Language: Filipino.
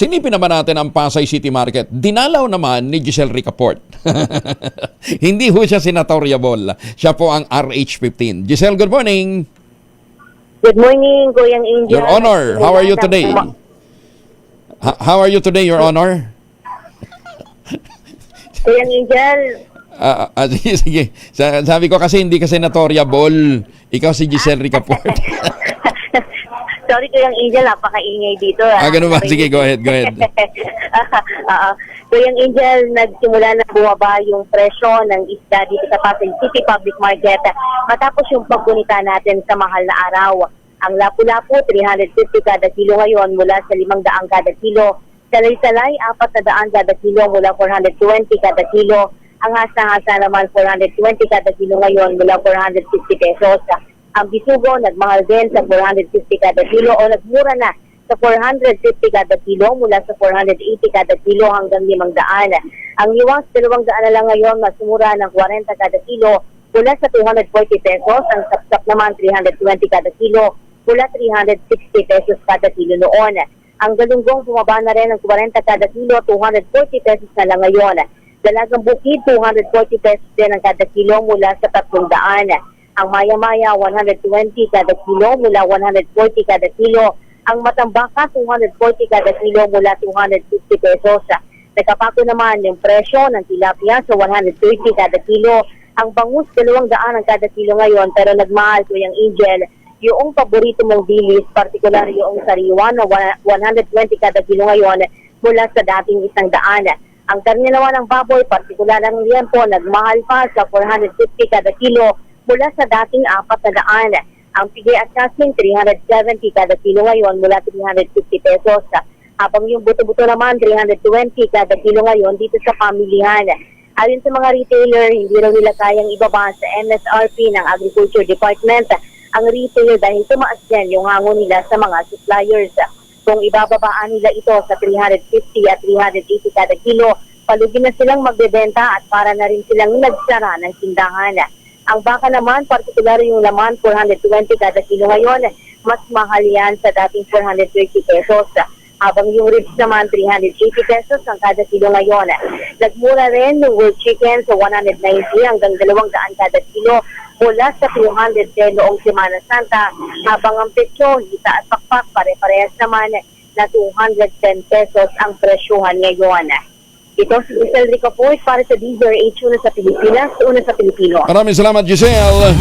Sinipin naman natin ang Pasay City Market. Dinalaw naman ni Giselle Ricaport. Hindi ho siya senatoriable. Siya po ang RH15. Giselle, good morning. Good morning, Kuyang Angel. Your Honor, how are you today? How are you today, Your Honor? Kuyang Angel, Sige. Sabi ko kasi hindi ka senatoriable. Ikaw si Giselle Ricaport. sorry Kuyang Angel, napakaingay dito. Ganun ba? Sige, go ahead. Kuyang Angel, nagsimula na bumaba yung presyo ng isda dito sa Pasay City Public Market matapos yung paggunita natin sa mahal na araw. Ang lapu-lapu, 350 kada kilo ngayon mula sa 500 kada kilo. Salay-salay, 400 kada kilo mula 420 kada kilo. Ang hasa-hasa naman 420 kada kilo ngayon mula 450 pesos. Ang bisugo nagmahal din sa 450 kada kilo o nagmura na sa 450 kada kilo mula sa 480 kada kilo hanggang 500. Ang liwas 200 na lang ngayon, mas mura ng 40 kada kilo mula sa 240 pesos. Ang sapsap naman 320 kada kilo mula 360 pesos kada kilo noon. Ang galunggong bumaba na rin ng 40 kada kilo, 240 pesos na lang ngayon. Dalagang bukid, 240 pesos din ang kada kilo mula sa 300. Ang maya-maya, 120 kada kilo mula 140 kada kilo. Ang matambaka, 240 kada kilo mula 250 pesos. Nagkapako naman yung presyo ng tilapia sa 130 kada kilo. Ang bangus, 200 ang kada kilo ngayon, pero nagmahal ko yung Angel. Yung paborito mong bilis, partikular yung sariwa na 120 kada kilo ngayon mula sa dating 100. Ang karne naman ng baboy, partikular ang liempo, nagmahal pa sa 450 kada kilo mula sa dating 400. Ang pigi at kasin, 370 kada kilo ngayon mula 350 pesos. Habang yung buto-buto naman, 320 kada kilo ngayon dito sa pamilihan. Ayon sa mga retailer, hindi raw nila kayang ibaba sa MSRP ng Agriculture Department ang retailer dahil tumaas din yung hango nila sa mga suppliers. Kung ibababaan nila ito sa 350 at 380 kada kilo, palugi na silang magbebenta at para na rin silang nagsara ng tindahan. Ang baka naman, partikular yung laman, 420 kada kilo ngayon, mas mahal yan sa dating 430 pesos. Habang yung ribs naman, 380 pesos ang kada kilo ngayon. Nagmura rin yung whole chicken sa 190 hanggang 200 kada kilo mula sa 210 noong Semana Santa. Habang ang petso, hita at pakpak, pare-parehas naman na 210 pesos ang presyuhan ngayon. Ito si Giselle Ricaport para sa DZRH, una sa Pilipinas, una sa Pilipino. Maraming salamat, Giselle.